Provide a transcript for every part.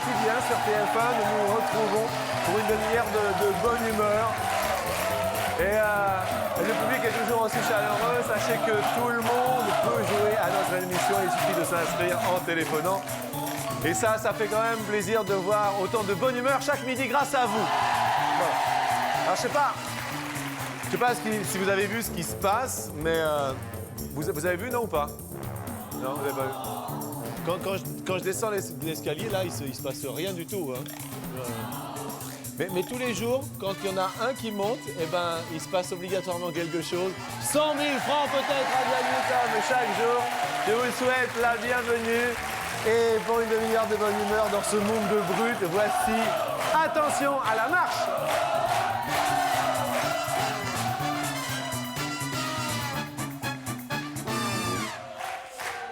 quotidien sur TF1. Nous nous retrouvons pour une demi-heure de bonne humeur. Et le public est toujours aussi chaleureux. Sachez que tout le monde peut jouer à notre émission. Il suffit de s'inscrire en téléphonant. Et ça fait quand même plaisir de voir autant de bonne humeur chaque midi grâce à vous. Bon. Alors je sais pas si vous avez vu ce qui se passe, mais vous avez vu, non, ou pas? Non, vous avez pas vu. Quand je descends l'escalier, là, il se passe rien du tout. Hein. Mais tous les jours, quand il y en a un qui monte, eh ben, il se passe obligatoirement quelque chose. 100 000 francs peut-être à gagner comme chaque jour. Je vous souhaite la bienvenue. Et pour une demi-heure de bonne humeur dans ce monde de brutes, voici, attention à la marche.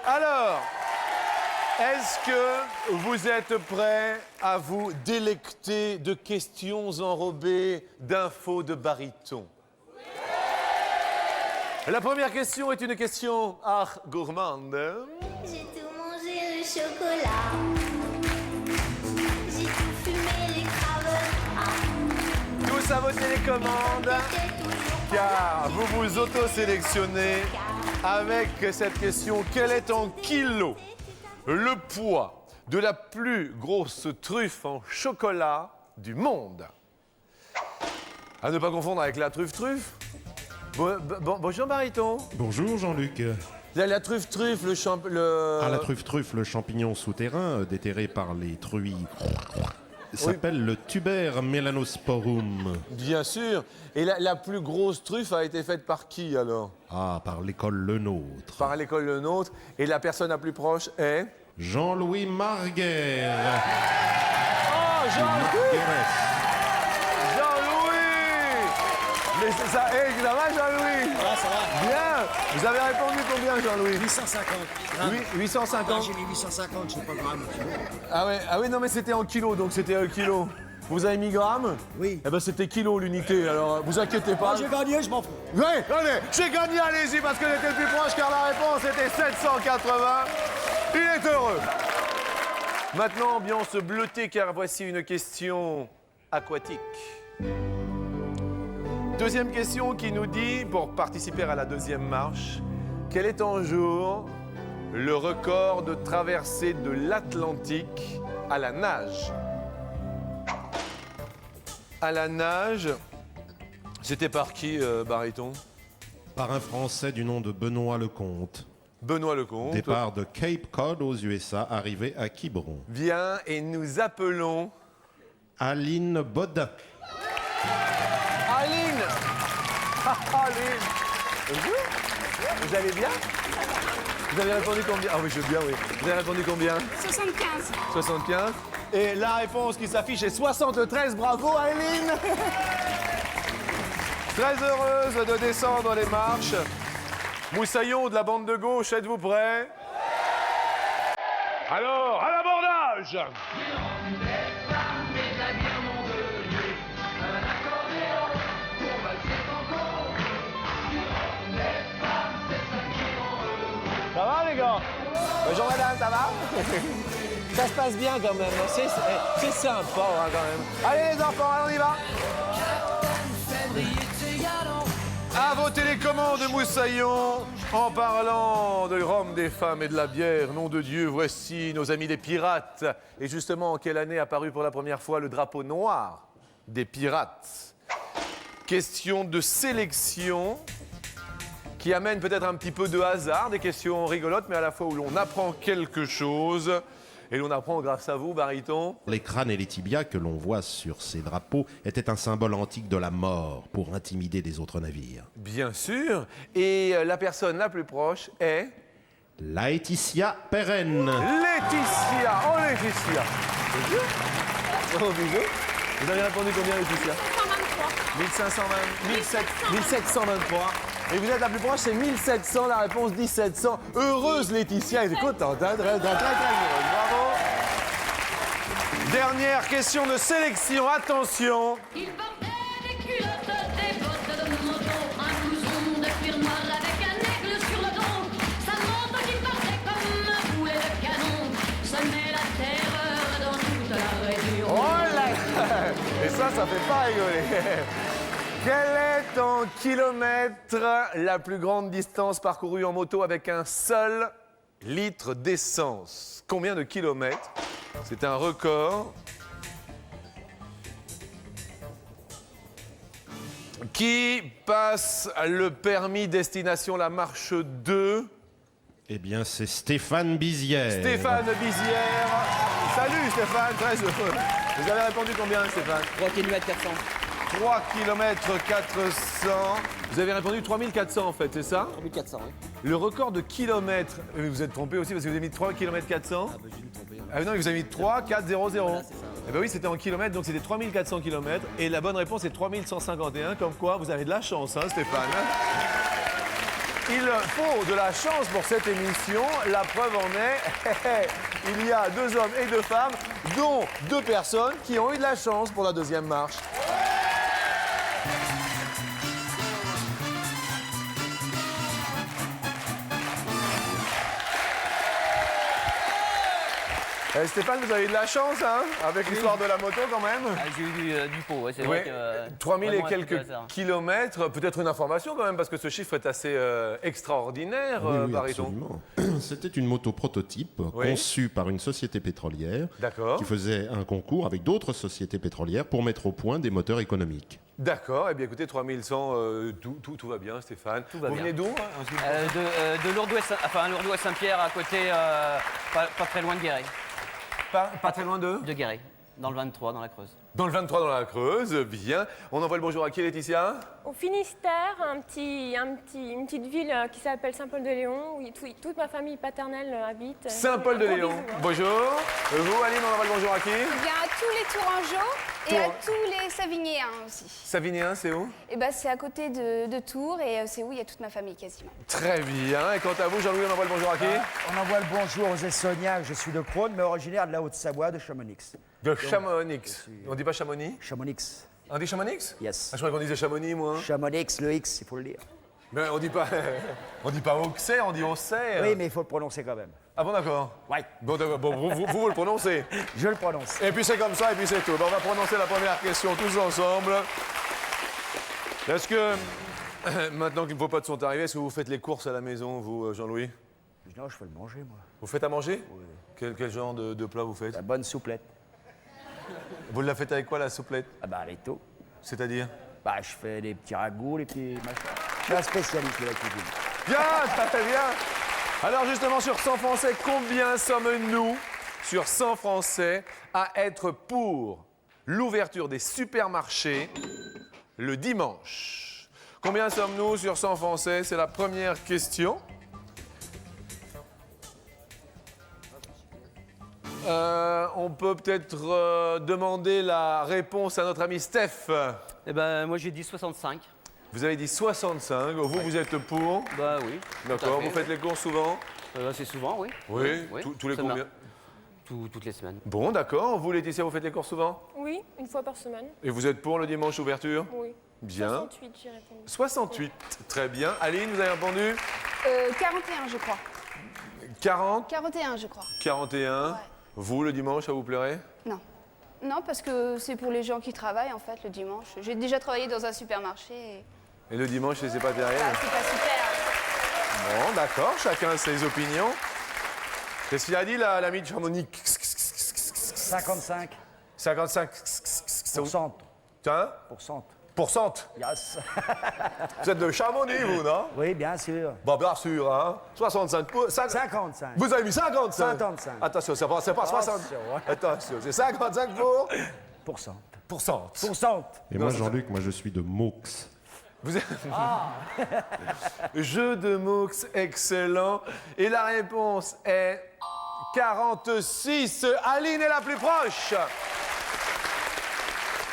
Alors, est-ce que vous êtes prêts à vous délecter de questions enrobées d'infos de baryton? La première question est une question gourmande. J'ai tout mangé le chocolat. J'ai tout fumé les craves. Tous à vos télécommandes, car vous vous auto-sélectionnez avec cette question. Quel est en kilos le poids de la plus grosse truffe en chocolat du monde? À ne pas confondre avec la truffe. Bonjour Baryton. Bonjour Jean-Luc. La truffe, le... Ah, la truffe, le champignon souterrain déterré par les truies, s'appelle le tuber melanosporum. Bien sûr. Et la plus grosse truffe a été faite par qui alors? Ah, par l'école Le Nôtre. Par l'école Le Nôtre. Et la personne la plus proche est? Jean-Louis Marguerre. Oh, Jean-Louis! Jean-Louis! Mais ça va, Jean-Louis? Ah, ça va. Bien! Vous avez répondu combien, Jean-Louis? 850. Oui, 850. J'ai mis 850, je sais pas grammes. Ah ouais, non, mais c'était en kilos, donc c'était un kilo. Vous avez mis grammes? Oui. Eh ben, c'était kilo l'unité, alors vous inquiétez pas. Ah, j'ai gagné, je m'en fous. Oui, allez, j'ai gagné, allez-y, parce que j'étais le plus proche, car la réponse était 780. Il est heureux. Maintenant, ambiance bleutée, car voici une question aquatique. Deuxième question qui nous dit, pour participer à la deuxième marche, quel est en jour le record de traversée de l'Atlantique à la nage? À la nage, c'était par qui, Baryton? Par un Français du nom de Benoît Lecomte. Benoît Lecomte. Départ de Cape Cod aux USA, arrivé à Quiberon. Bien, et nous appelons... Aline Bodin. Aline. Aline. Vous allez bien? Vous avez répondu combien? Ah oui, je veux bien, oui. Vous avez répondu combien? 75. 75. Et la réponse qui s'affiche est 73. Bravo, Aline. Très heureuse de descendre les marches. Moussaillon de la bande de gauche, êtes-vous prêts? Alors, à l'abordage! Ça va, les gars? Bonjour, madame, ça va? Ça se passe bien, quand même. C'est sympa, hein, quand même. Allez, les enfants, on y va. À vos télécommandes, Moussaillon. En parlant de Rome, des femmes et de la bière, nom de Dieu, voici nos amis des pirates. Et justement, en quelle année est apparu pour la première fois le drapeau noir des pirates? Question de sélection qui amène peut-être un petit peu de hasard, des questions rigolotes, mais à la fois où l'on apprend quelque chose. Et l'on apprend grâce à vous, Baryton. Les crânes et les tibias que l'on voit sur ces drapeaux étaient un symbole antique de la mort pour intimider les autres navires. Bien sûr. Et la personne la plus proche est... Laetitia Perren. Laetitia. Oh, Laetitia. Oh, bisous. Vous avez répondu combien, Laetitia? 1723. Et vous êtes la plus proche, c'est 1700, la réponse 1700. Heureuse Laetitia, elle est contente, hein, très heureuse, bravo. Dernière question de sélection, attention. Il portait des culottes, des bottes de moto, un blouson de cuir noir avec un aigle sur le dos. Sa moto qui partait comme un boulet de canon, semait la terreur dans toute la Et ça fait pas rigoler. Quelle est en kilomètres la plus grande distance parcourue en moto avec un seul litre d'essence? Combien de kilomètres? C'est un record. Qui passe le permis destination La Marche 2? Eh bien, c'est Stéphane Bizière. Stéphane Bizière. Salut Stéphane, très heureux. Vous avez répondu combien Stéphane? 3 km 400. 3 km 400. Vous avez répondu 3400 en fait, c'est ça? 3400, oui. Le record de kilomètres, vous vous êtes trompé aussi parce que vous avez mis 3 km 400. Ah bah j'ai dû me tromper. Ah non, vous avez mis 3 4 0 0. Voilà, c'est ça. Eh ben oui, c'était en kilomètres, donc c'était 3400 km. Et la bonne réponse est 3151, comme quoi vous avez de la chance, hein, Stéphane. Il faut de la chance pour cette émission. La preuve en est, il y a 2 hommes et 2 femmes, dont 2 personnes qui ont eu de la chance pour la deuxième marche. Stéphane, vous avez eu de la chance, hein, avec l'histoire de la moto quand même. Ah, j'ai eu du pot, ouais, c'est Oui, vrai que... 3000 et vraiment un truc quelques au hasard. kilomètres, peut-être une information quand même, parce que ce chiffre est assez extraordinaire, Oui, Bariton. absolument. C'était une moto prototype Oui. conçue par une société pétrolière D'accord. qui faisait un concours avec d'autres sociétés pétrolières pour mettre au point des moteurs économiques. D'accord, eh bien écoutez, 3100, tout va bien, Stéphane. va Vous bien. venez d'où De Lourdes-Ouest, enfin Lourdes-Ouest Saint-Pierre, à côté, pas très loin de Guéret. pas très loin d'eux. De Guéret, dans le 23, dans la Creuse. Dans le 23, dans la Creuse, bien. On envoie le bonjour à qui, Laetitia? Au Finistère, une petite ville qui s'appelle Saint-Paul-de-Léon, où toute ma famille paternelle habite. Saint-Paul-de-Léon. Un gros bisou, hein. Bonjour. Vous, Aline, on envoie le bonjour à qui? Bien à tous les Tourangeaux et à tous les Savignéens aussi. Savinéen, c'est où? Et ben c'est à côté de Tours et c'est où il y a toute ma famille quasiment. Très bien. Et quant à vous, Jean-Louis, on envoie le bonjour à qui? On envoie le bonjour aux Essoniens. Je suis de Crône, mais originaire de la Haute-Savoie, de Chamonix. De Chamonix. On dit pas Chamonix? Chamonix, On dit Chamonix? yes. Ah, je croyais qu'on disait Chamonix, moi. Chamonix, le X, il faut le dire. Mais on dit pas Auxerre, on dit Auxerre. Oui, mais il faut le prononcer quand même. Ah bon, d'accord. Ouais, Bon, d'accord. Bon, vous le prononcez. je le prononce. Et puis c'est comme ça, et puis c'est tout. Ben, on va prononcer la première question tous ensemble. Est-ce que, maintenant qu'une popote sont arrivées, est-ce que vous faites les courses à la maison, vous, Jean-Louis? Non, je fais le manger, moi. Vous faites à manger? Oui. Quel genre de plat vous faites? La bonne souplette. Vous la faites avec quoi, la souplette? Ah bah, les taux. C'est-à-dire? Bah, je fais des petits ragoûts, les petits machins. Je suis un spécialiste de la cuisine. Bien, très bien. Alors justement, sur 100 Français, combien sommes-nous sur 100 Français à être pour l'ouverture des supermarchés le dimanche? Combien sommes-nous sur 100 Français? C'est la première question. On peut peut-être demander la réponse à notre ami Steph. Eh ben moi j'ai dit 65. Vous avez dit 65. Vous êtes pour? Bah oui. D'accord. Vous faites les courses souvent? C'est souvent, oui. Oui. Oui. Tous les Ça combien? Toutes les semaines. Bon, d'accord. Vous, Laetitia, vous faites les courses souvent? Oui, une fois par semaine. Et vous êtes pour le dimanche ouverture? Oui. Bien. 68, j'ai répondu. 68. Très bien. Aline, vous avez répondu? 41 je crois. 40, 41 je crois. 41. Ouais. Vous, le dimanche, ça vous plairait? Non. Non, parce que c'est pour les gens qui travaillent en fait le dimanche. J'ai déjà travaillé dans un supermarché et Et le dimanche, c'est pas terrible? c'est pas super. Bon, d'accord. Chacun a ses opinions. Qu'est-ce qu'il a dit, l'ami de Chamonix? 55. 55. 60. Tiens, pourcent. Yes. Vous êtes de Chamonix, vous, non? Oui, bien sûr. Bon, bien sûr, hein. 65. 55. Vous avez mis 55? 55. Attention, c'est pas 60. Attention, ouais. Attention, c'est 55 pour? Pourcent. Pourcent. Pourcent. Et moi, Jean-Luc, moi je suis de Maux. Vous êtes... Jeu de mots excellent. Et la réponse est 46. Aline est la plus proche.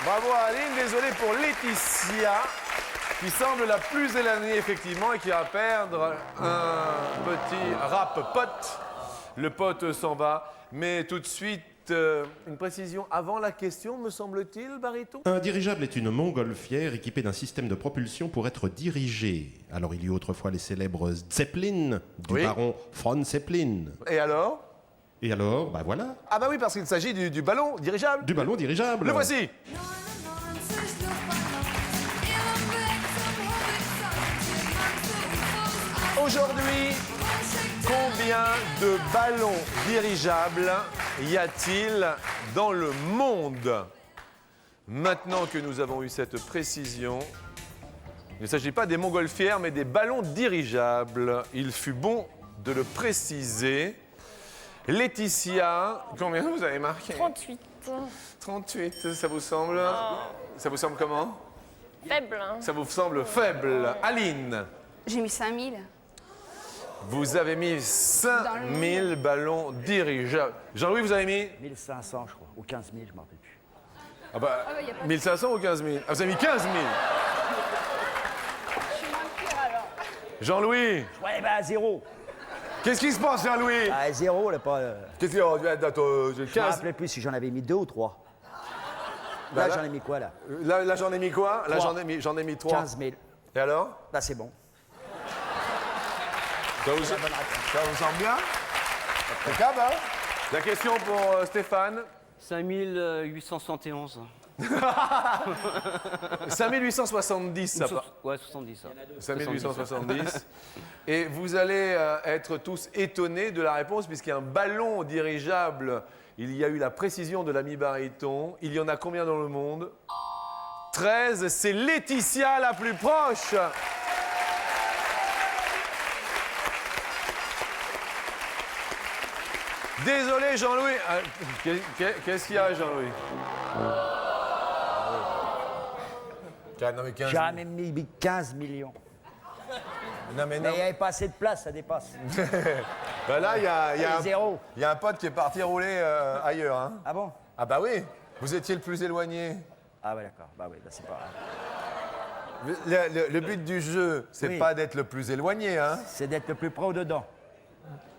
Bravo Aline. Désolé pour Laetitia, qui semble la plus éloignée effectivement et qui va perdre un petit rap pote. Le pote s'en va. Mais tout de suite, une précision avant la question, me semble-t-il, Bariton? Un dirigeable est une montgolfière équipée d'un système de propulsion pour être dirigée. Alors il y eut autrefois les célèbres Zeppelin du Oui. baron von Zeppelin. Et alors? Et alors, bah voilà, Ah bah oui, parce qu'il s'agit du ballon dirigeable. du ballon dirigeable. Le voici. No, no, no, Aujourd'hui, combien de ballons dirigeables y a-t-il dans le monde? Maintenant que nous avons eu cette précision, il ne s'agit pas des montgolfières, mais des ballons dirigeables. Il fut bon de le préciser. Laetitia, combien vous avez marqué? 38. 38, ça vous semble? Ça vous semble comment? Faible. Hein. Ça vous semble faible. Aline, J'ai mis 5000. vous avez mis 5000 ballons dirigeables. Jean-Louis, vous avez mis? 1500, je crois, ou 15 000, je ne m'en rappelle plus. Ah bah, y a pas de- 1500 ou 15 000? Ah, vous avez mis 15 000. Je suis moins pire alors. Jean-Louis, Ouais, bah, zéro. qu'est-ce qui se passe, Jean-Louis? Ah, zéro, là, pas. Qu'est-ce qu'il y a? Attends, Je me 15. rappelais plus si j'en avais mis 2 ou 3. Bah, Là, là- j'en ai mis quoi, là? Là, j'en ai mis quoi? Là, Trois. j'en ai mis 3. 15 000. Et alors? Là, c'est bon. Ça vous semble bien? Impeccable, hein? La question pour Stéphane. 5871. 5870, ça part. Ouais, 70. Ça. 5870. Et vous allez être tous étonnés de la réponse, puisqu'il y a un ballon dirigeable. Il y a eu la précision de l'ami baryton. Il y en a combien dans le monde? 13. C'est Laetitia la plus proche. Désolé, Jean-Louis. Qu'est-ce qu'il y a, Jean-Louis? Non, mais 15 J'ai même mis 15 millions. Non, mais Mais non. il n'y avait pas assez de place, ça dépasse. Bah là, il y a Zéro. un pote qui est parti rouler ailleurs. Hein. Ah bon? Ah bah oui, vous étiez le plus éloigné. Ah ouais, d'accord. Bah oui, bah, c'est pas grave. Le but du jeu, c'est Oui. pas d'être le plus éloigné. Hein. C'est d'être le plus près ou dedans.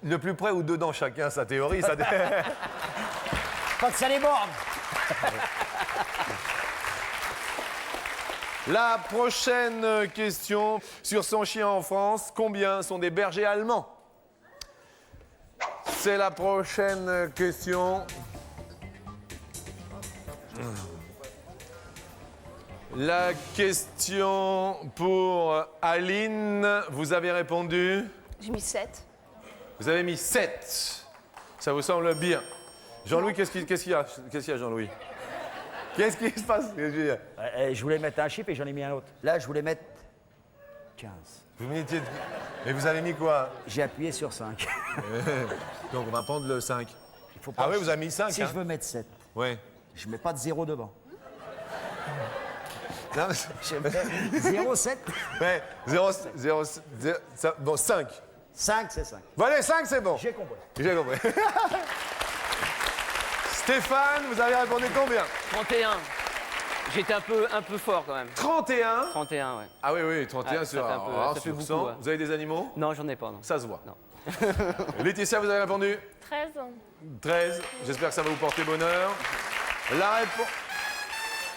Le plus près ou dedans, chacun sa théorie. Ça... Pas que ça les borne. La prochaine question sur son chien en France. Combien sont des bergers allemands? C'est la prochaine question. La question pour Aline. Vous avez répondu? J'ai mis 7. Vous avez mis 7. Ça vous semble bien. Jean-Louis, qu'est-ce qu'il y a? Qu'est-ce qu'il y a, Jean-Louis? Qu'est-ce qui se passe? Je voulais mettre un chiffre et j'en ai mis un autre. Là, je voulais mettre 15. Vous mettiez... Et vous avez mis quoi? J'ai appuyé sur 5. Donc on va prendre le 5. Il faut pas Ah oui, vous avez mis 5. Si hein? je veux mettre 7, Ouais. je mets pas de 0 devant. Non, mais... Je mets 0, 7. Ouais, 0, bon, 5. 5, c'est 5. Bon, allez, 5, c'est bon. J'ai compris. J'ai compris. Stéphane, vous avez répondu combien? 31. J'étais un peu fort quand même. 31. 31, ouais. Ah oui, oui, 31 Ouais, sur, ça fait un peu- alors, ça fait sur beaucoup, 100. ouais. Vous avez des animaux? Non, j'en ai pas, non. Ça se voit. Non. Laetitia, vous avez répondu 13. 13. J'espère que ça va vous porter bonheur. La réponse...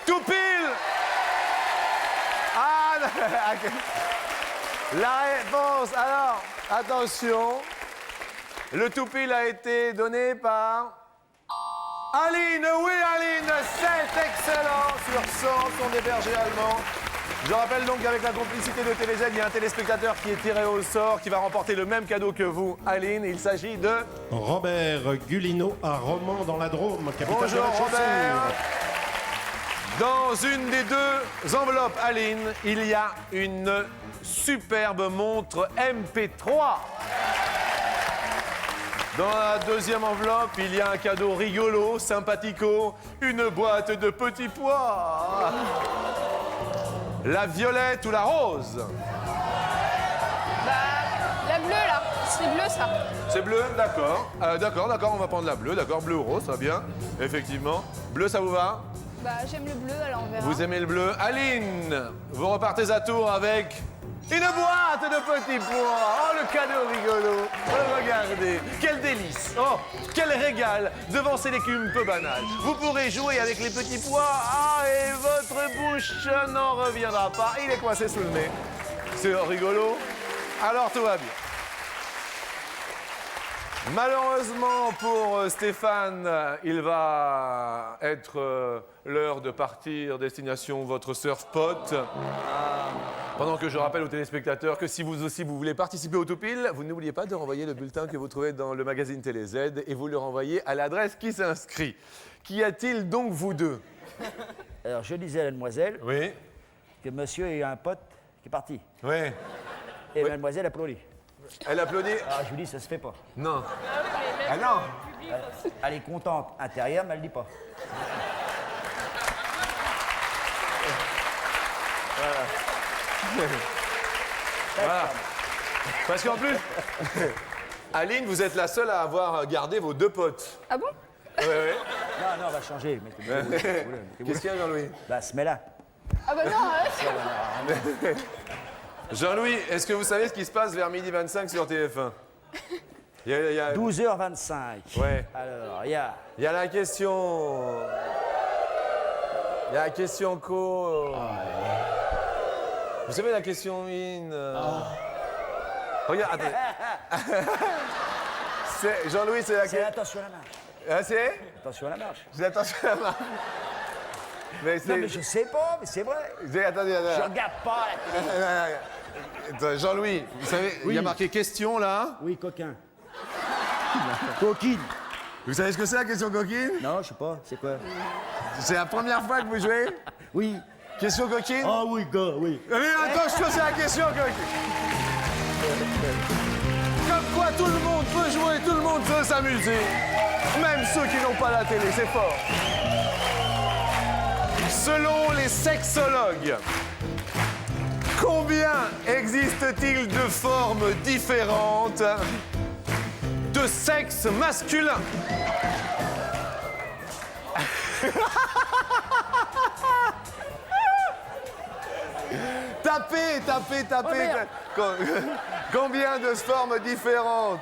Tout pile. Ah, la réponse, alors, attention. Le tout pile a été donné par... Aline, oui Aline, c'est excellent. Sur 100 sont des bergers allemands. Je rappelle donc qu'avec la complicité de TéléZ, il y a un téléspectateur qui est tiré au sort, qui va remporter le même cadeau que vous, Aline. Il s'agit de... Robert Gulino à Romans dans la Drôme, capitale Bonjour de la Robert. chaussure. Dans une des deux enveloppes, Aline, il y a une superbe montre MP3. Dans la deuxième enveloppe, il y a un cadeau rigolo, sympathico, une boîte de petits pois. La violette ou la rose? La bleue là, c'est bleu ça. C'est bleu, d'accord. D'accord, on va prendre la bleue, d'accord, bleu ou rose, ça va bien. Effectivement. Bleu, ça vous va? Bah j'aime le bleu, alors on verra. Vous aimez le bleu. Aline, vous repartez à tour avec une boîte de petits pois. Oh, le cadeau rigolo. Oh, regardez, quel délice. Oh, quel régal devant ces légumes peu banals. Vous pourrez jouer avec les petits pois. Ah, et votre bouche n'en reviendra pas. Il est coincé sous le nez. C'est rigolo. Alors, tout va bien. Malheureusement pour Stéphane, il va être l'heure de partir destination votre surf-pot. Pendant que je rappelle aux téléspectateurs que si vous aussi vous voulez participer au Toupil, vous n'oubliez pas de renvoyer le bulletin que vous trouvez dans le magazine Télé Z et vous le renvoyez à l'adresse qui s'inscrit. Qu'y a-t-il donc vous deux? Alors, je disais à la demoiselle Oui, que monsieur a un pote qui est parti. oui. Et mademoiselle applaudit. Elle applaudit. Alors, je lui dis, ça se fait pas. Non. Ah non. Elle est contente intérieure, mais elle ne dit pas. Voilà. Parce qu'en plus, Aline, vous êtes la seule à avoir gardé vos deux potes. Ah bon? Oui, oui. Non, on va changer. Qu'est-ce qu'il y a, Jean-Louis? Bah, se met là. Ah bah non, Jean-Louis, est-ce que vous savez ce qui se passe vers 12h25 sur TF1? Il y a 12h25. Ouais. Alors, il y a... Il y a la question. Il y a la question co. Vous savez la question in. Regarde, attendez. Jean-Louis, c'est la C'est question. attention à la marche. Ah, c'est Attention à la marche. J'ai attention à la main. Mais c'est. Non, mais je sais pas, mais c'est vrai. Attendez, Je regarde pas la télé. Attends, Jean-Louis, vous savez, il y a marqué question là. Oui, coquin. Coquine. Vous savez ce que c'est la question coquine? Non, je sais pas. C'est quoi? C'est la première fois que vous jouez? Oui. Question coquine? Ah oui, gars, oui. Mais attention, c'est la question coquine. Comme quoi tout le monde peut jouer, tout le monde peut s'amuser. Même ceux qui n'ont pas la télé, c'est fort. Selon les sexologues, combien existe-t-il de formes différentes de sexe masculin? Tapez. Combien de formes différentes?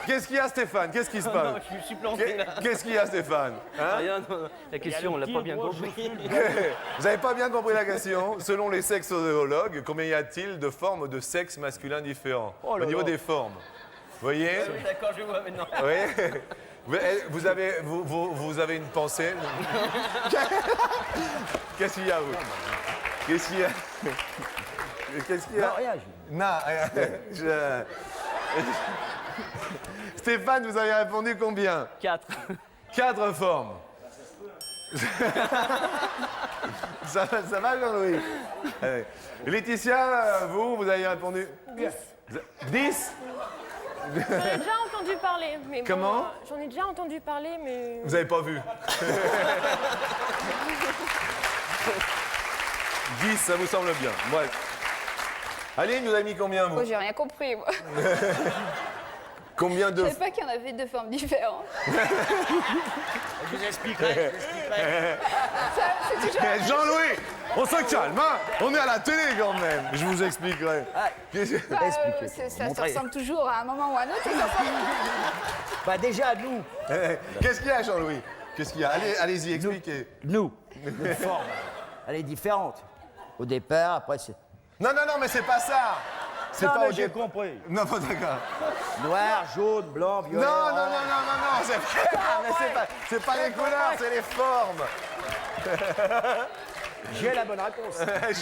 Qu'est-ce qu'il y a, Stéphane? Qu'est-ce qui se passe? Non, je suis planté là. Qu'est-ce qu'il y a, Stéphane? Hein? Rien, non, la question, on l'a pas bien compris. Vous n'avez pas bien compris la question. Selon les sexologues, combien y a-t-il de formes de sexe masculin différents? Au niveau des formes. Vous voyez? Oui, d'accord, je vois maintenant. Oui. Vous avez une pensée? Qu'est-ce qu'il y a, vous? Qu'est-ce qu'il y a? Qu'est-ce qu'il y a? Non, rien. Non, Stéphane, vous avez répondu combien? 4. 4 formes. Ça va, Jean-Louis? Laetitia, vous avez répondu? 10? J'en ai déjà entendu parler. Mais bon, Comment? J'en ai déjà entendu parler, mais... Vous n'avez pas vu? 10, ça vous semble bien. Bref. Aline, vous avez mis combien, vous? Oh, j'ai rien compris, moi. Combien Je de... savais pas qu'il y en avait de formes différentes. Je vous expliquerai. C'est toujours... Jean-Louis, on se calme, hein? On est à la télé quand même. Je vous expliquerai. Bah, ça se ressemble toujours à un moment ou à un autre. Bah, déjà, nous. Qu'est-ce qu'il y a, Jean-Louis? Qu'est-ce qu'il y a? Allez-y, expliquez. Notre forme, elle est différente. Au départ, après, c'est... Non, mais c'est pas ça. C'est Non, pas mais au j'ai départ. compris. Non, pas d'accord. Noir, jaune, blanc, Non, violet. c'est pas les couleurs, c'est les formes. J'ai la bonne réponse.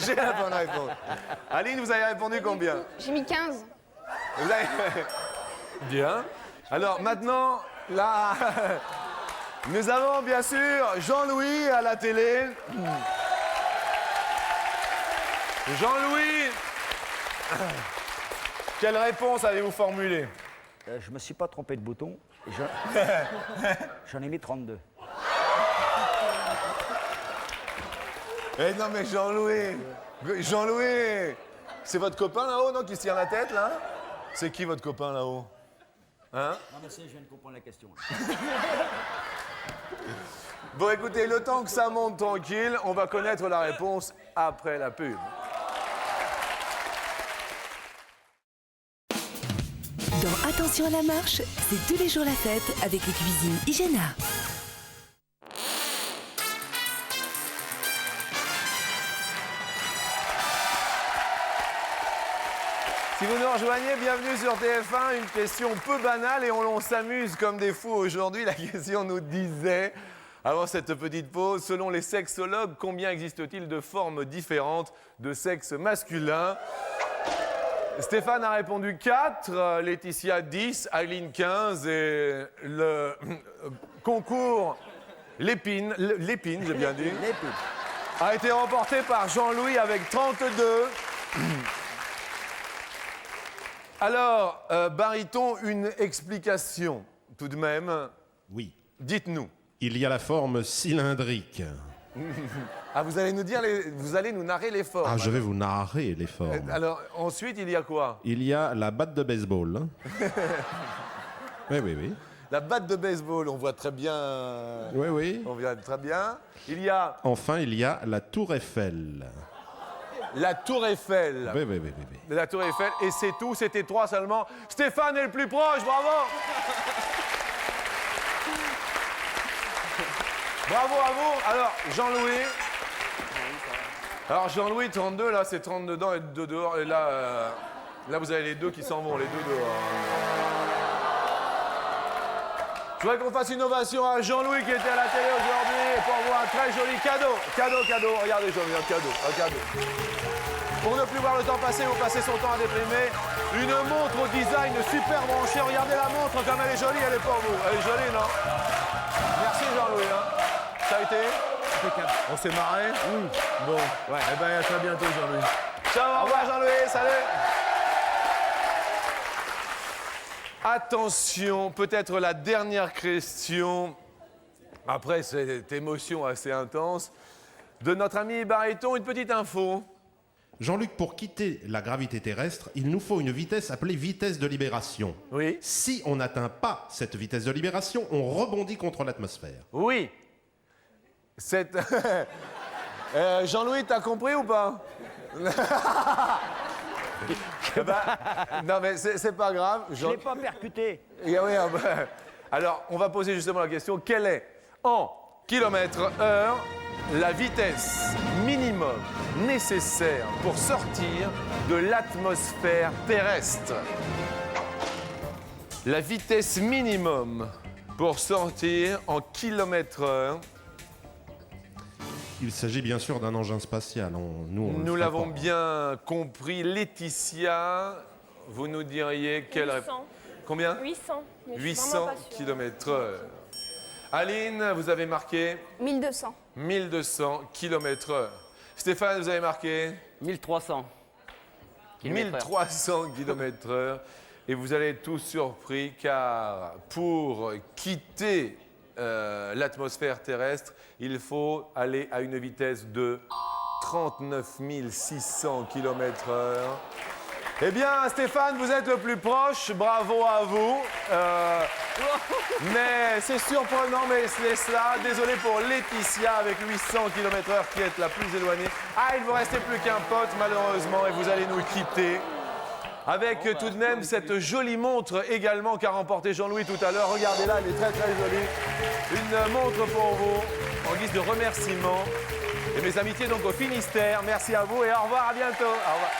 J'ai la bonne réponse. Aline, vous avez répondu combien? J'ai mis 15. Vous avez... Bien. Alors maintenant, là, nous avons bien sûr Jean-Louis à la télé. Jean-Louis, quelle réponse avez-vous formulée? Je me suis pas trompé de bouton. J'en ai mis 32. Eh non mais Jean-Louis, c'est votre copain là-haut, non, qui se tire la tête là? C'est qui votre copain là-haut? Hein? Non, mais je viens de comprendre la question. Bon écoutez, le temps que ça monte tranquille, on va connaître la réponse après la pub. Dans Attention à la marche, c'est tous les jours la fête avec les cuisines Igena. Si vous nous rejoignez, bienvenue sur TF1. Une question peu banale et on s'amuse comme des fous aujourd'hui. La question nous disait, avant cette petite pause, selon les sexologues, combien existe-t-il de formes différentes de sexe masculin? Stéphane a répondu 4, Laetitia 10, Aileen 15 et le concours l'épine, j'ai bien dit, a été remporté par Jean-Louis avec 32. Alors, Baryton, une explication tout de même. Oui. Dites-nous. Il y a la forme cylindrique. Ah, vous allez nous dire, vous allez nous narrer les formes. Ah, je vais vous narrer les formes. Alors, ensuite, il y a quoi? Il y a la batte de baseball. Hein. Oui. La batte de baseball, on voit très bien. Oui. On voit très bien. Il y a Enfin, il y a la tour Eiffel. la tour Eiffel. Oui. La tour Eiffel, et c'est tout, c'était 3 seulement. Stéphane est le plus proche, bravo. Bravo à vous. Alors, Jean-Louis. Alors, Jean-Louis, 32, là, c'est 30 dedans et 2 dehors. Et là, là, vous avez les 2 qui s'en vont, les 2 dehors. Je voudrais qu'on fasse une ovation à Jean-Louis qui était à la télé aujourd'hui pour avoir un très joli cadeau. Cadeau. Regardez, Jean-Louis, un cadeau. Pour ne plus voir le temps passer ou passer son temps à déprimer, une montre au design super branché. Regardez la montre comme elle est jolie, elle est pour vous. Elle est jolie, non? Merci Jean-Louis. Hein. Ça a été? On s'est marré? Oui. Bon, ouais. Eh ben, à très bientôt Jean-Louis. Ciao, au revoir Jean-Louis, salut. Attention, peut-être la dernière question, après cette émotion assez intense, de notre ami Baryton, une petite info. Jean-Luc, pour quitter la gravité terrestre, il nous faut une vitesse appelée vitesse de libération. Oui. Si on n'atteint pas cette vitesse de libération, on rebondit contre l'atmosphère. Oui. Jean-Louis, t'as compris ou pas? Non mais c'est pas grave. Je l'ai pas percuté. Oui, alors, on va poser justement la question. Quelle est, en km/h, la vitesse minimum nécessaire pour sortir de l'atmosphère terrestre? La vitesse minimum pour sortir en km/h. Il s'agit bien sûr d'un engin spatial. Nous l'avons bien compris. Laetitia, vous nous diriez quelle 800. Combien? 800. mais je suis 800 vraiment pas sûre. km/h. Aline, vous avez marqué 1200. 1200 km/h. Stéphane, vous avez marqué 1300. 1300 km/h. Et vous allez être tous surpris car pour quitter l'atmosphère terrestre, il faut aller à une vitesse de 39 600 km/h. Eh bien, Stéphane, vous êtes le plus proche. Bravo à vous. Mais c'est surprenant, mais c'est cela. Désolé pour Laetitia avec 800 km/h qui est la plus éloignée. Ah, il ne vous restait plus qu'un pote, malheureusement, et vous allez nous quitter. Avec tout de même cette jolie montre également qu'a remporté Jean-Louis tout à l'heure. Regardez-la, elle est très très jolie. Une montre pour vous, en guise de remerciement. Et mes amitiés donc au Finistère. Merci à vous et au revoir, à bientôt. Au revoir.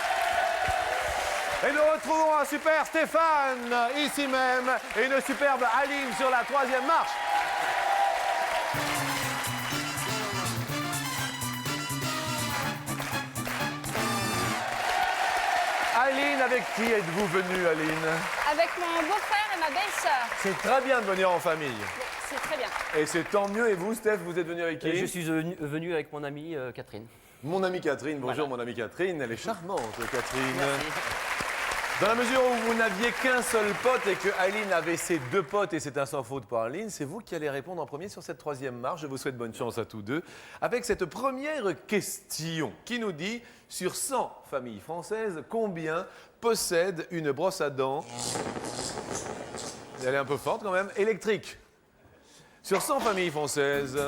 Et nous retrouvons un super Stéphane ici même et une superbe Aline sur la 3e marche. Aline, avec qui êtes-vous venue, Aline? Avec mon beau-frère et ma belle-sœur. C'est très bien de venir en famille. C'est très bien. Et c'est tant mieux. Et vous, Steph, vous êtes venu avec qui? Je suis venu avec mon amie Catherine. Mon amie Catherine. Bonjour, Voilà. mon amie Catherine. Elle est charmante, Catherine. Merci. Dans la mesure où vous n'aviez qu'un seul pote et que Aline avait ses 2 potes et c'est un sans faute pour Aline, c'est vous qui allez répondre en premier sur cette 3e marche. Je vous souhaite bonne chance à tous deux. Avec cette première question qui nous dit, sur 100 familles françaises, combien possèdent une brosse à dents, elle est un peu forte quand même, électrique? Sur 100 familles françaises,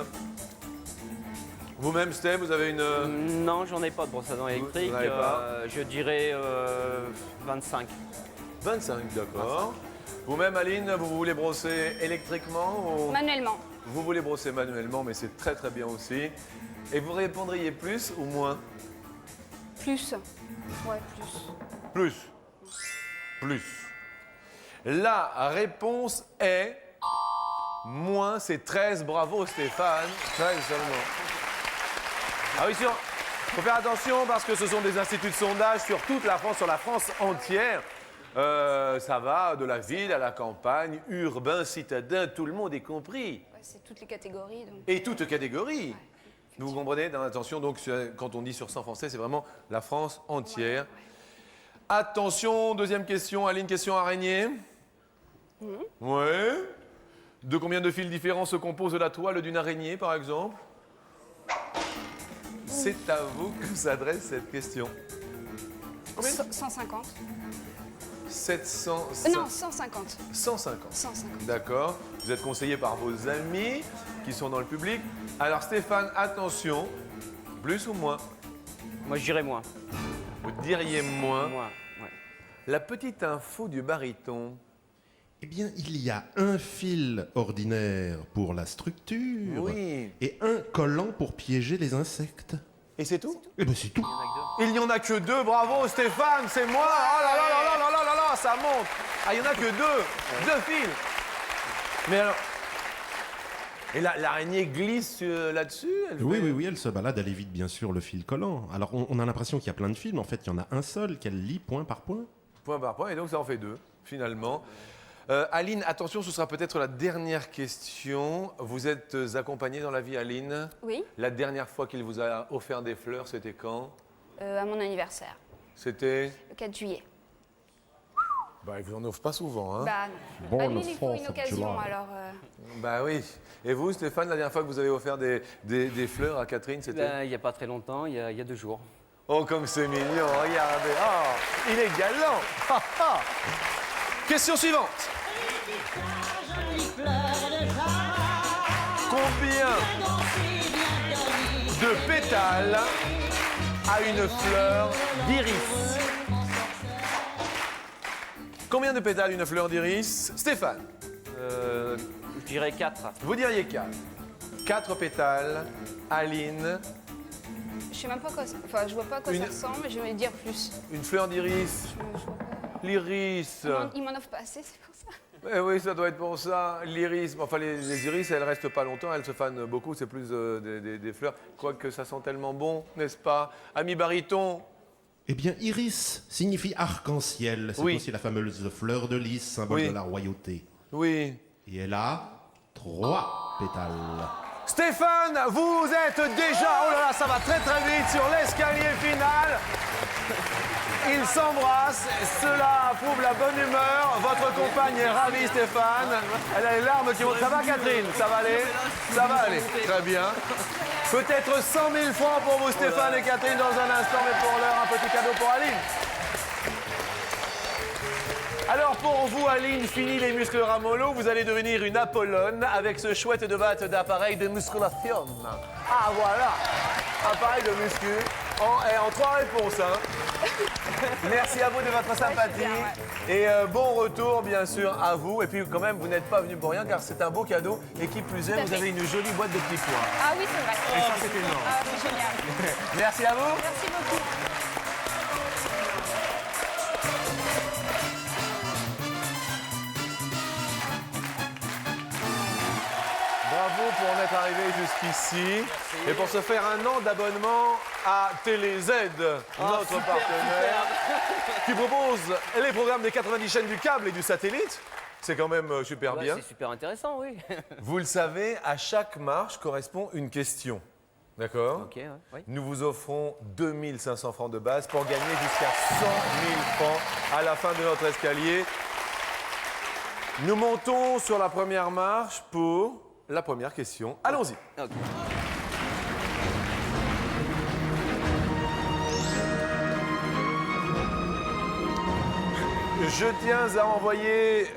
vous-même, Steph, vous avez une... Non, j'en ai pas de brosse à dents électrique. n'en avez pas Je dirais 25. 25, d'accord. Vous-même, Aline, vous voulez brosser électriquement ou... Manuellement. Vous voulez brosser manuellement, mais c'est très très bien aussi. Et vous répondriez plus ou moins? Plus. Ouais, plus. Plus. plus. La réponse est moins, c'est 13. Bravo Stéphane. 13 seulement. Ah oui, faut faire attention parce que ce sont des instituts de sondage sur toute la France, sur la France entière. Ça va de la ville à la campagne, urbain, citadin, tout le monde est compris. Ouais, c'est toutes les catégories. Donc. Et toutes catégories. Vous comprenez? Attention, donc, quand on dit sur 100 Français, c'est vraiment la France entière. Attention, deuxième question. Aline, question araignée. Ouais. De combien de fils différents se compose la toile d'une araignée, par exemple? C'est à vous que s'adresse cette question. Combien? 150. 700... Non, 150. 150. 150. D'accord. Vous êtes conseillé par vos amis qui sont dans le public. Alors Stéphane, attention, plus ou moins? Moi, je dirais moins. Vous diriez moins. Moins, ouais. La petite info du baryton. Eh bien, il y a un fil ordinaire pour la structure Oui. et un collant pour piéger les insectes. Et c'est tout? Eh bien, c'est tout. Il n'y en a que deux, bravo Stéphane, c'est moi. Oh là là là là là là là là, ça monte. Ah, il n'y en a que deux fils. Mais alors... Et l'araignée glisse là-dessus? Oui, elle se balade, elle évite bien sûr le fil collant. Alors, on a l'impression qu'il y a plein de fils, mais en fait, il y en a un seul qu'elle lit point par point. Point par point, et donc ça en fait deux, finalement. Aline, attention, ce sera peut-être la dernière question. Vous êtes accompagnée dans la vie, Aline? Oui. La dernière fois qu'il vous a offert des fleurs, c'était quand? À mon anniversaire, C'était? le 4 juillet. Bah, il vous en offre pas souvent, hein? Bah non. À lui, il faut une occasion, alors... Bah oui. Et vous, Stéphane, la dernière fois que vous avez offert des fleurs à Catherine, c'était? Il n'y a pas très longtemps, il y a 2 jours. Oh, comme c'est mignon, regardez. Oh, il est galant. Question suivante. Combien de pétales a une fleur d'iris? Combien de pétales une fleur d'iris? Stéphane? Je dirais 4. Vous diriez 4. 4 pétales. Aline? Je sais même pas quoi ça... Enfin, je vois pas à quoi ça ressemble, mais je vais dire plus. Une fleur d'iris. Je vois pas. L'iris. Il m'en offre pas assez, c'est pour ça. Eh oui, ça doit être pour ça. L'iris. Enfin, les iris, elles restent pas longtemps, elles se fanent beaucoup. C'est plus des fleurs. Quoique ça sent tellement bon, n'est-ce pas? Ami baryton? Eh bien, iris signifie arc-en-ciel. C'est Oui. aussi la fameuse fleur de lys, symbole Oui. de la royauté. Oui. Et elle a 3 pétales. Stéphane, vous êtes déjà... Oh là là, ça va très très vite sur l'escalier final. Ils s'embrassent, cela prouve la bonne humeur. Votre compagne est ravie, Stéphane. Elle a les larmes qui montent. Ça va, Catherine? Ça va aller? Ça va aller. Très bien. Peut-être 100 000 francs pour vous, Stéphane et Catherine, dans un instant, mais pour l'heure, un petit cadeau pour Aline. Alors pour vous, Aline, fini les muscles ramollos, vous allez devenir une Apollone avec ce chouette de batte d'appareil de musculation. Ah voilà, appareil de muscu en 3 réponses. Hein. Merci à vous de votre sympathie et bon retour bien sûr à vous. Et puis quand même, vous n'êtes pas venu pour rien car c'est un beau cadeau et qui plus est, vous avez une jolie boîte de petits pois. Ah oui, c'est vrai. Et ça, c'est énorme. Ah, c'est génial. Merci à vous. Merci beaucoup. Bravo pour en être arrivé jusqu'ici et pour se faire un an d'abonnement à TéléZ, notre partenaire, qui propose les programmes des 90 chaînes du câble et du satellite. C'est quand même super bien. C'est super intéressant, oui. Vous le savez, à chaque marche correspond une question. D'accord? Ok, ouais, oui. Nous vous offrons 2500 francs de base pour gagner jusqu'à 100 000 francs à la fin de notre escalier. Nous montons sur la première marche pour la première question. Allons-y. Ok. Je tiens à envoyer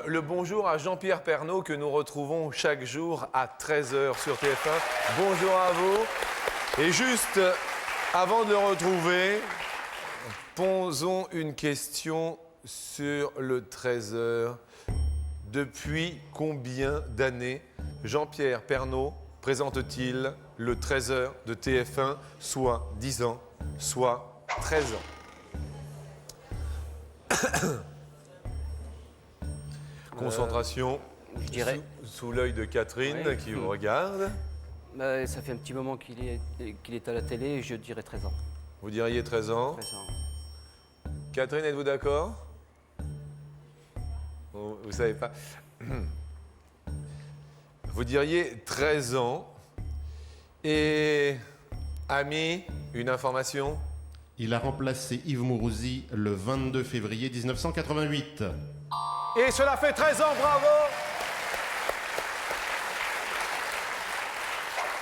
le bonjour à Jean-Pierre Pernaut que nous retrouvons chaque jour à 13h sur TF1. Bonjour à vous. Et juste avant de le retrouver, posons une question sur le 13h. Depuis combien d'années Jean-Pierre Pernaut présente-t-il le 13h de TF1, soit 10 ans, soit 13 ans? Concentration Je dirais. sous l'œil de Catherine Oui. qui vous regarde. Ça fait un petit moment qu'il est à la télé et je dirais 13 ans. Vous diriez 13 ans. 13 ans. Catherine, êtes-vous d'accord? Vous savez pas. Vous diriez 13 ans. Et Ami, une information? Il a remplacé Yves Mourouzi le 22 février 1988. Et cela fait 13 ans, bravo!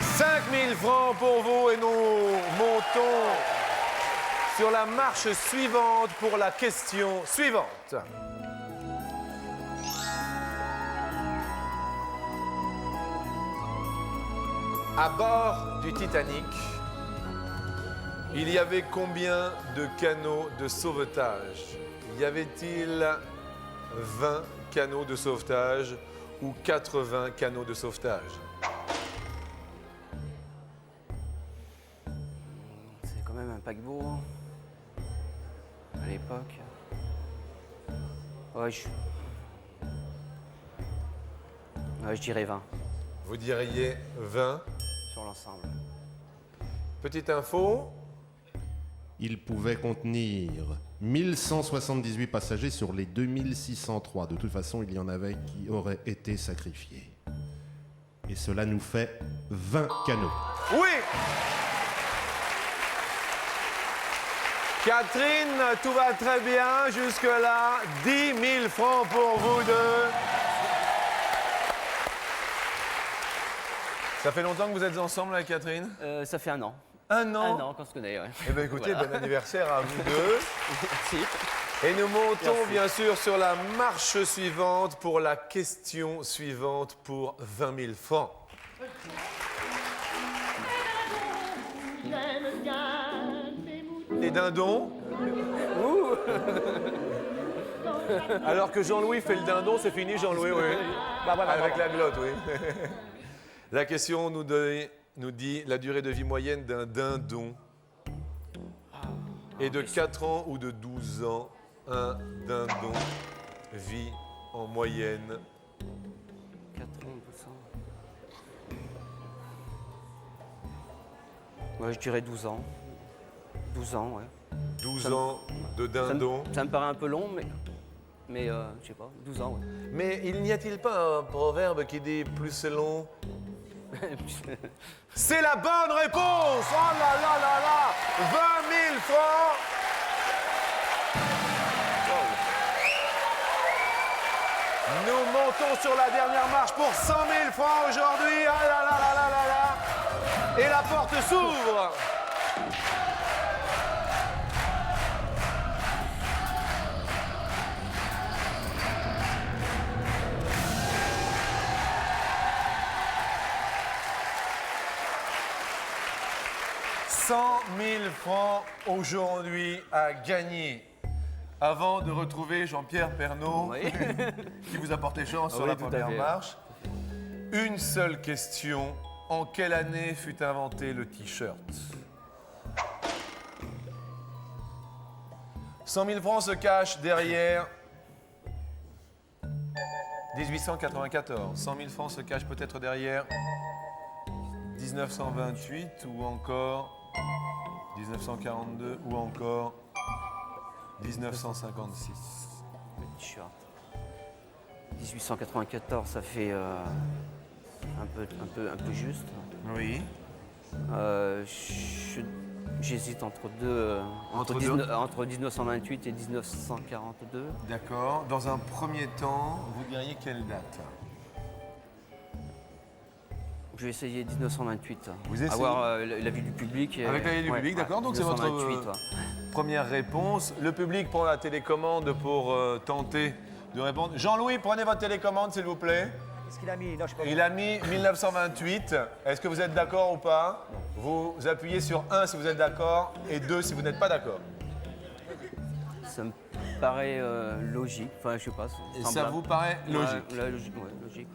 5 000 francs pour vous et nous montons sur la marche suivante pour la question suivante. À bord du Titanic, il y avait combien de canots de sauvetage? Y avait-il 20 canots de sauvetage ou 80 canots de sauvetage? C'est quand même un paquebot à l'époque. Ouais, je dirais 20 Vous diriez 20. sur l'ensemble. Petite info, Il pouvait contenir 1178 passagers sur les 2603. De toute façon, il y en avait qui auraient été sacrifiés. Et cela nous fait 20 canots. oui! Catherine, tout va très bien jusque-là. 10 000 francs pour vous deux. Ça fait longtemps que vous êtes ensemble avec Catherine? Ça fait 1 an. 1 an? 1 an qu'on se connaît, ouais. Eh bien écoutez, Voilà. bon anniversaire à vous deux. Merci. Et nous montons Merci. bien sûr sur la marche suivante pour la question suivante pour 20 000 francs. Les dindons. Alors que Jean-Louis fait le dindon, c'est fini Jean-Louis, oui. Avec la glotte, oui. La question nous dit la durée de vie moyenne d'un dindon est de 4 ans ou de 12 ans. Un dindon vit en moyenne. 4 ans, 12 ans. Ouais, je dirais 12 ans. 12 ans, ouais. 12 Ça me- ans de dindon. Ça me paraît un peu long, mais je sais pas, 12 ans, ouais. Mais il n'y a-t-il pas un proverbe qui dit plus c'est long? C'est la bonne réponse! Oh là là là là! 20 000 francs! Nous montons sur la dernière marche pour 100 000 francs aujourd'hui. Ah là là là là là là! Et la porte s'ouvre! « 100 000 francs aujourd'hui à gagner. Avant de retrouver Jean-Pierre Pernaut, Oui. qui vous a porté chance sur Oui, la tout à première fait. marche. Une seule question. En quelle année fut inventé le t-shirt? 100 000 francs se cachent derrière 1894. 100 000 francs se cachent peut-être derrière 1928 ou encore 1942 ou encore 1956. Le t-shirt. 1894, ça fait un peu juste. Oui. J'hésite entre deux. Entre deux Entre 1928 et 1942. D'accord. Dans un premier temps, vous diriez quelle date? Je vais essayer 1928. Vous essayez Avoir l'avis du public. et- Avec l'avis du public, d'accord. Donc c'est votre 1928, ouais. première réponse. Le public prend la télécommande pour tenter de répondre. Jean-Louis, prenez votre télécommande, s'il vous plaît. Qu'est-ce qu'il a mis? Non, je sais pas. Il a mis 1928. Est-ce que vous êtes d'accord ou pas? Vous appuyez sur 1 si vous êtes d'accord et 2 si vous n'êtes pas d'accord. Ça me paraît logique. Enfin, je sais pas. Et semblable. ça vous paraît logique? Ouais, logique.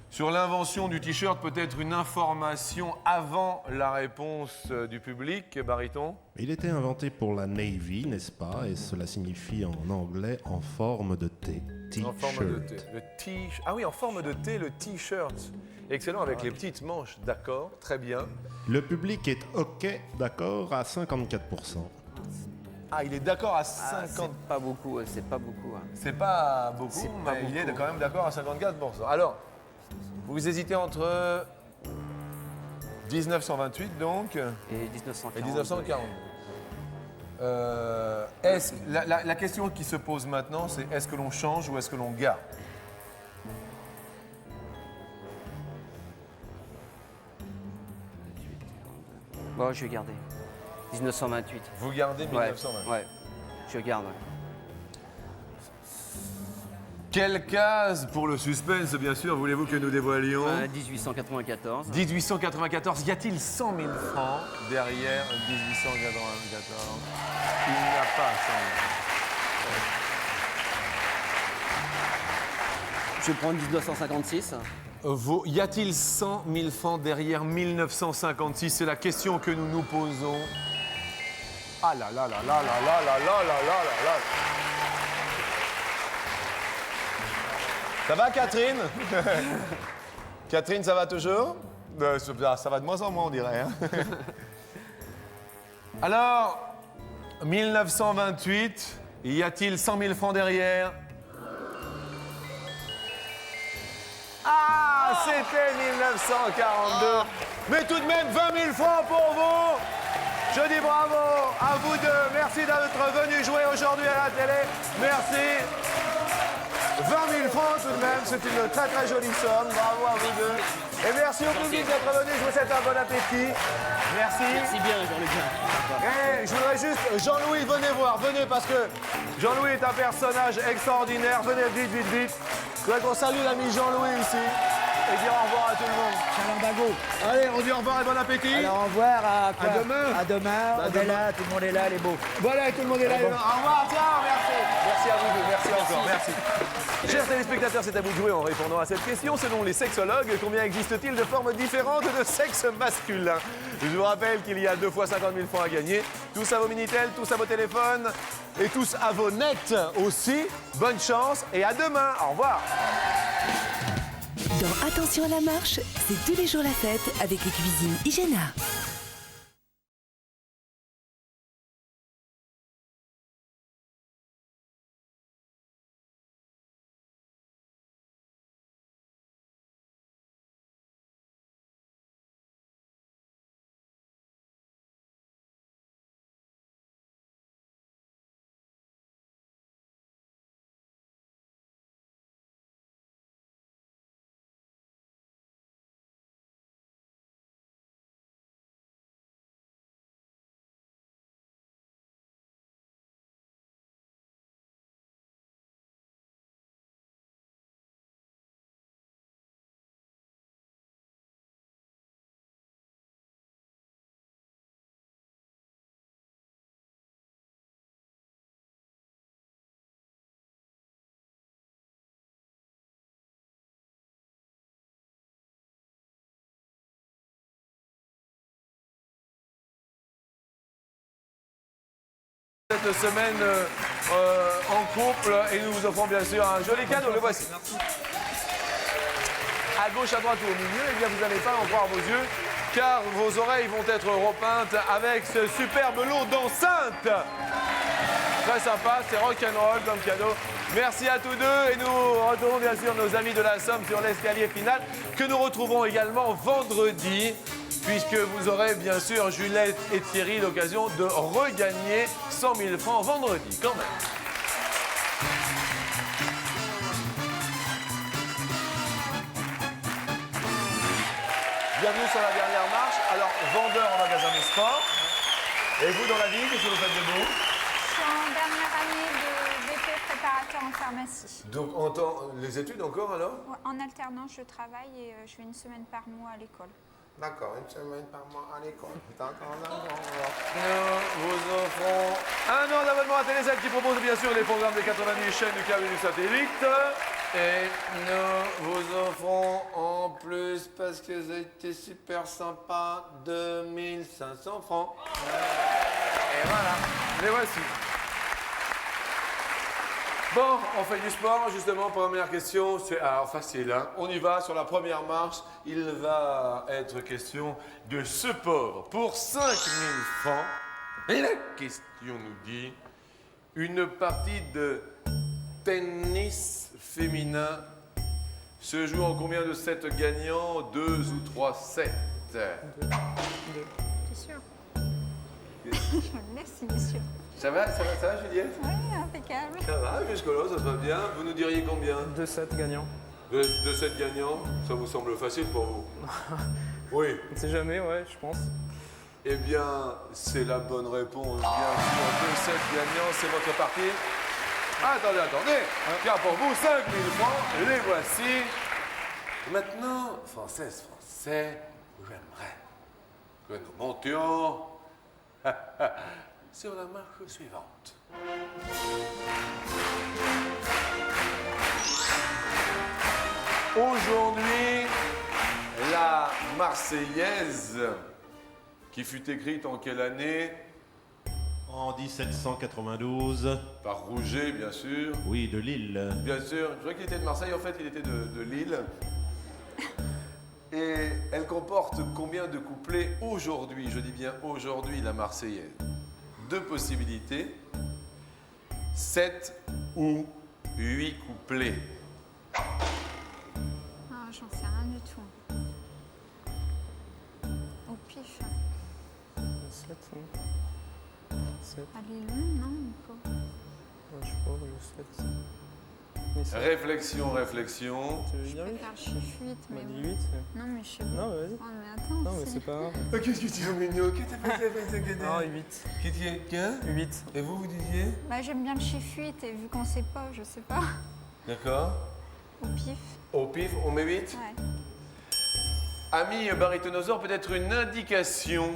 Sur l'invention du t-shirt, peut-être une information avant la réponse du public, Baryton? Il était inventé pour la Navy, n'est-ce pas? Et cela signifie en anglais en forme de T. T-shirt. En forme de T. Le ah oui, en forme de T, le T-shirt. Excellent, avec les petites manches, d'accord, très bien. Le public est OK, d'accord, à 54%. Ah, il est d'accord à Ah, 50%. c'est pas beaucoup, c'est pas beaucoup. Hein. C'est pas beaucoup, C'est mais pas il est beaucoup. quand même d'accord à 54%. Alors, vous hésitez entre 1928 donc Et 1940. et 1940. La question qui se pose maintenant, c'est est-ce que l'on change ou est-ce que l'on garde? Bon, je vais garder. 1928. Vous gardez 1928. Ouais, je garde. Ouais. Quelle case pour le suspense, bien sûr, voulez-vous que nous dévoilions? 1894. 1894, y a-t-il 100 000 francs derrière 1894? Il n'y a pas 100 000 francs. Je vais prendre 1956. Y a-t-il 100 000 francs derrière 1956? C'est la question que nous nous posons. Ah là là là là là là là là là là là. Ça va, Catherine? Catherine, ça va toujours? Ça va de moins en moins, on dirait. Hein. Alors, 1928, y a-t-il 100 000 francs derrière? Ah, c'était 1942. Mais tout de même, 20 000 francs pour vous. Je dis bravo à vous deux. Merci d'être venus jouer aujourd'hui à la télé. Merci. 20 000 francs tout de même, c'est une très très jolie somme. Bravo à vous deux. Et merci au public d'être venu. Je vous souhaite un bon appétit. Merci. Merci bien, Jean-Luc. Et je voudrais juste, Jean-Louis, venez voir, venez parce que Jean-Louis est un personnage extraordinaire. Venez vite, vite, vite. Je voudrais qu'on salue l'ami Jean-Louis ici et dire au revoir à tout le monde. Shalom Bago. Allez, on dit au revoir et bon appétit. Alors, au revoir à quoi? À demain. À demain. Bah, On est là, tout le monde est là, les beaux. Voilà, tout le monde est là. Bon. Au revoir, tiens, merci. Merci à vous deux, merci encore, merci. Chers téléspectateurs, c'est à vous de jouer en répondant à cette question. Selon les sexologues, combien existe-t-il de formes différentes de sexe masculin? Je vous rappelle qu'il y a 2 fois 50 000 francs à gagner. Tous à vos Minitel, tous à vos téléphones et tous à vos nets aussi. Bonne chance et à demain. Au revoir. Dans Attention à la marche, c'est tous les jours la fête avec les cuisines Igena. Cette semaine en couple et nous vous offrons bien sûr un joli cadeau, le voici. À gauche, à droite ou au milieu, eh bien vous n'allez pas en croire vos yeux car vos oreilles vont être repeintes avec ce superbe lot d'enceintes. Très sympa, c'est rock'n'roll comme cadeau. Merci à tous deux et nous retrouvons bien sûr nos amis de la Somme sur l'escalier final que nous retrouvons également vendredi puisque vous aurez bien sûr Juliette et Thierry l'occasion de regagner 100 000 francs vendredi quand même. Bienvenue sur la dernière marche. Alors, vendeur en magasin de sport. Et vous dans la vie, qu'est-ce que vous faites de beau? Je suis en dernière année de BP préparateur en pharmacie. Donc, en temps, les études encore alors? En alternance, je travaille et je vais une semaine par mois à l'école. D'accord, une semaine par mois à l'école. Nous vous offrons un an d'abonnement à Télé7 qui propose bien sûr les programmes des 90 chaînes du câble et du satellite. Et nous vous offrons en plus, parce que vous avez été super sympa, 2500 francs. Et voilà, les voici. Bon, on fait du sport, justement. Première question, c'est facile. Hein. On y va sur la première marche. Il va être question de sport pour 5 000 francs. Et la question nous dit une partie de tennis féminin se joue en combien de sets gagnants? 2 ou 3 sets? T'es sûr? Merci, monsieur. Ça va, Juliette? Oui, impeccable. Ça va, jusque-là, ça se va bien. Vous nous diriez combien? 2 sets gagnants. 2 sets gagnants, ça vous semble facile pour vous? Oui. On ne sait jamais, ouais, je pense. Eh bien, c'est la bonne réponse. Bien sûr, 2 sets gagnants, c'est votre partie. Attendez. Car pour vous, 5 000 francs, les voici. Maintenant, Français, j'aimerais que nous montions sur la marche suivante. Aujourd'hui, la Marseillaise, qui fut écrite en quelle année? En 1792. Par Rouget, bien sûr. Oui, de Lille. Bien sûr. Je crois qu'il était de Marseille, en fait, il était de Lille. Et elle comporte combien de couplets aujourd'hui? Je dis bien aujourd'hui, la Marseillaise. 2 possibilités. 7 ou 8 couplets. Ah, j'en sais rien du tout. Au pif. 7, 7. Elle est longue, non ou pas? Je sais pas, le 7. Réflexion. Tu veux Je dire peux 8? faire le chiffre 8, mais On dit bon. 8. Non, mais je sais pas. Non, mais vas-y. Oh, mais attends, Non, mais c'est pas grave. Qu'est-ce que tu es mignon? Qu'est-ce que tu as Non, 8. fait? 8. Et vous disiez? Bah, j'aime bien le chiffre 8 et vu qu'on sait pas, je sais pas. D'accord. Au pif. Au pif, on met 8. Ouais. Ami barytonosaure, peut-être une indication.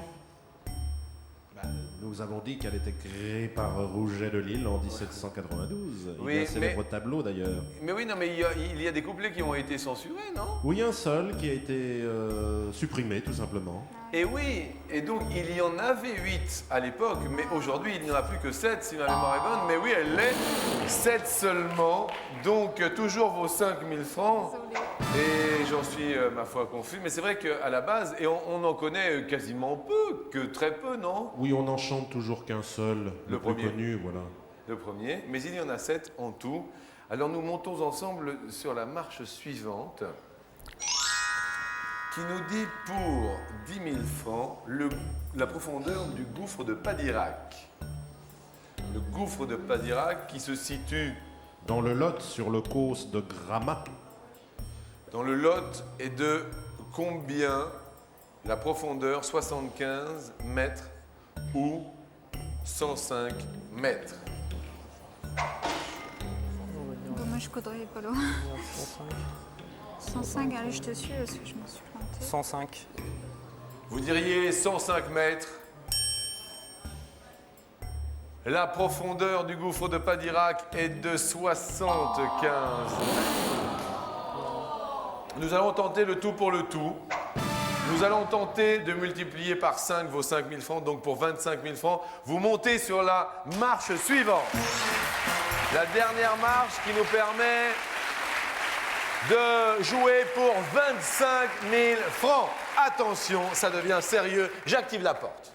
Nous avons dit qu'elle était créée par Rouget de Lille en 1792. Oui, Il y a un célèbre mais- tableau d'ailleurs. Mais oui, non, mais il y a des couplets qui ont été censurés, non? Oui, un seul qui a été supprimé tout simplement. Et oui, et donc il y en avait 8 à l'époque, mais aujourd'hui il n'y en a plus que 7 si ma mémoire est bonne. Mais oui, elle l'est, 7 seulement. Donc toujours vos 5 000 francs. Et j'en suis, ma foi, confus. Mais c'est vrai qu'à la base, et on en connaît quasiment peu, que très peu, non? Oui, on n'en chante toujours qu'un seul, Le le plus premier. connu, voilà. Le premier, mais il y en a 7 en tout. Alors nous montons ensemble sur la marche suivante, qui nous dit pour 10 000 francs la profondeur du gouffre de Padirac. Le gouffre de Padirac qui se situe Dans le Lot, sur le causse de Gramat, dans le Lot est de combien la profondeur? 75 mètres ou 105 mètres? Bon, moi, je coudrais pas loin. 105, allez, je te suis parce que je me suis plantée. 105. Vous diriez 105 mètres. La profondeur du gouffre de Padirac est de 75 mètres. Nous allons tenter le tout pour le tout. Nous allons tenter de multiplier par 5 vos 5 000 francs. Donc pour 25 000 francs, vous montez sur la marche suivante. La dernière marche qui nous permet de jouer pour 25 000 francs. Attention, ça devient sérieux. J'active la porte.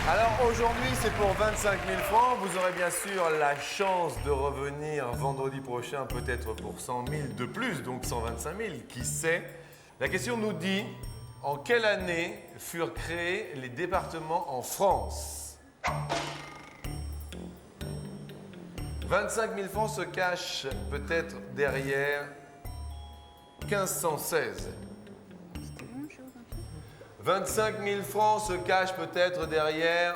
Alors aujourd'hui, c'est pour 25 000 francs. Vous aurez bien sûr la chance de revenir vendredi prochain, peut-être pour 100 000 de plus, donc 125 000, qui sait. La question nous dit, en quelle année furent créés les départements en France? 25 000 francs se cachent peut-être derrière 1516. 25 000 francs se cachent peut-être derrière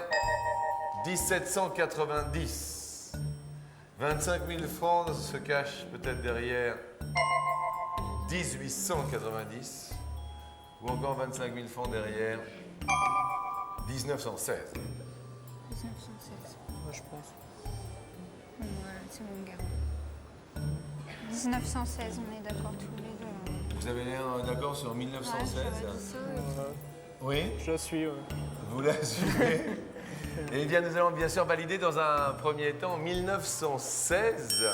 1790. 25 000 francs se cachent peut-être derrière 1890. Ou encore 25 000 francs derrière 1916. 1916. Moi, je pense. Ouais, c'est bon, garde. 1916, on est d'accord tous les deux. Vous avez l'air d'accord sur 1916? Oui? Je suis. Vous l'assumez? Eh bien, nous allons bien sûr valider dans un premier temps 1916.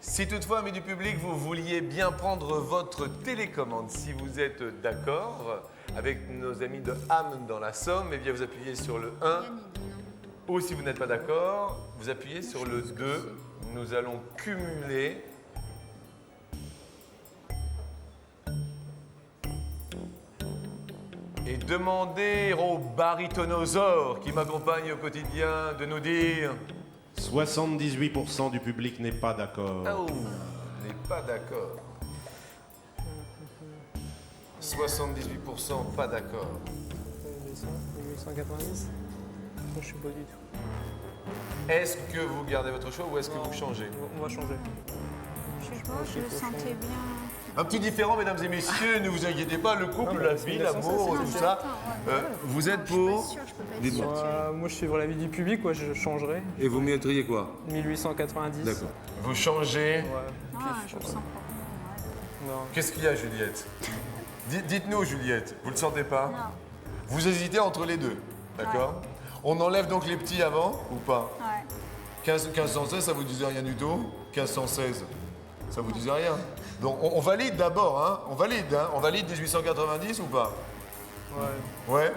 Si toutefois, amis du public, vous vouliez bien prendre votre télécommande, si vous êtes d'accord, avec nos amis de Ham dans la Somme, eh bien vous appuyez sur le 1. Ou si vous n'êtes pas d'accord, vous appuyez sur le 2. Nous allons cumuler. Et demander au barytonosaure qui m'accompagne au quotidien de nous dire... 78% du public n'est pas d'accord. Oh, n'est pas d'accord. 78% pas d'accord. 1890. Je suis pas du tout. Est-ce que vous gardez votre choix ou est-ce que vous changez? On va changer. Je sais pas, je le sentais bien. Un petit différent, mesdames et messieurs, ne vous inquiétez pas, le couple, la vie, l'amour, tout ça. Vous êtes pour? Dites-moi. Moi, je suivrai l'avis du public, quoi, je changerai. Et vous mettriez quoi? 1890. D'accord. Vous changez? Ah, je le sens pas. Non. Qu'est-ce qu'il y a, Juliette? Dites-nous, Juliette, vous le sentez pas? Non. Vous hésitez entre les deux, d'accord? On enlève donc les petits avant ou pas? Ouais. 1516, ça vous disait rien du tout? 1516, ça vous disait rien? Donc on valide d'abord, hein? On valide, hein? On valide 1890 ou pas? Ouais. Ouais?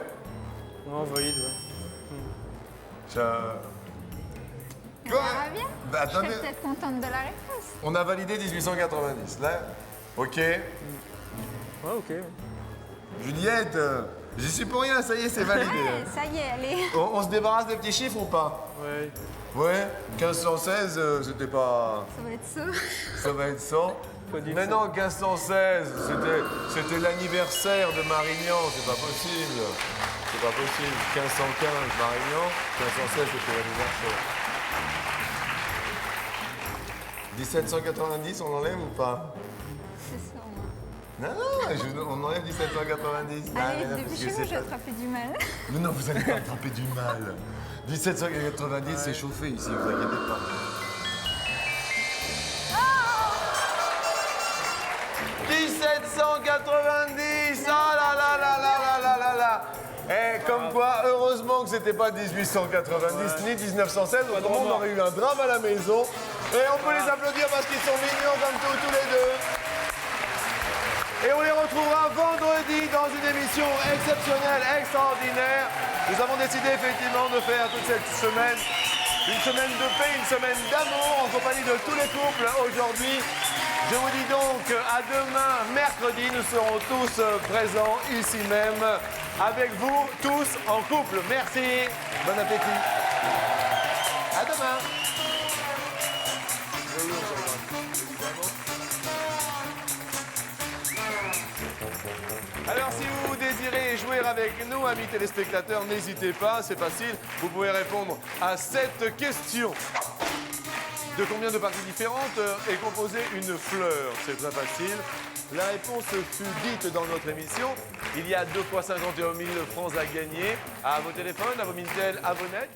Non, valide, ouais. Ça... On verra bien. Bah, Je attendez, serais peut-être contente de la réponse. on a validé 1890, là? Ok. Ouais, ok. Juliette, j'y suis pour rien, ça y est, c'est validé. Ouais, ça y est, allez. On se débarrasse des petits chiffres ou pas? Ouais. Ouais, 1516, c'était pas... Ça va être ça. Ça va être 100. Faut dire Mais ça. non, 1516, c'était l'anniversaire de Marignan, c'est pas possible. C'est pas possible. 1515, Marignan, 1516, c'était l'anniversaire. 1790, on l'enlève ou pas? C'est ça, moi. Non, on enlève 1790. Allez, non, parce depuis que chez c'est vous, j'ai pas- attrapé du mal. Mais non, vous allez pas attraper du mal. 1790, c'est chauffé ici, vous inquiétez pas. « 1790 ! Ah là là là là là là là là ! Eh, comme quoi, heureusement que c'était pas 1890 ni 1916, autrement on aurait eu un drame à la maison. Et on peut les applaudir parce qu'ils sont mignons comme tout, tous les deux. Et on les retrouvera vendredi dans une émission exceptionnelle, extraordinaire. Nous avons décidé effectivement de faire toute cette semaine une semaine de paix, une semaine d'amour en compagnie de tous les couples aujourd'hui. Je vous dis donc à demain, mercredi, nous serons tous présents ici même avec vous, tous en couple. Merci, bon appétit. À demain. Alors si vous désirez jouer avec nous, amis téléspectateurs, n'hésitez pas, c'est facile. Vous pouvez répondre à cette question. De combien de parties différentes est composée une fleur? C'est très facile. La réponse fut dite dans notre émission. Il y a 2 fois 51 000 francs à gagner à vos téléphones, à vos Minitel, à vos nets.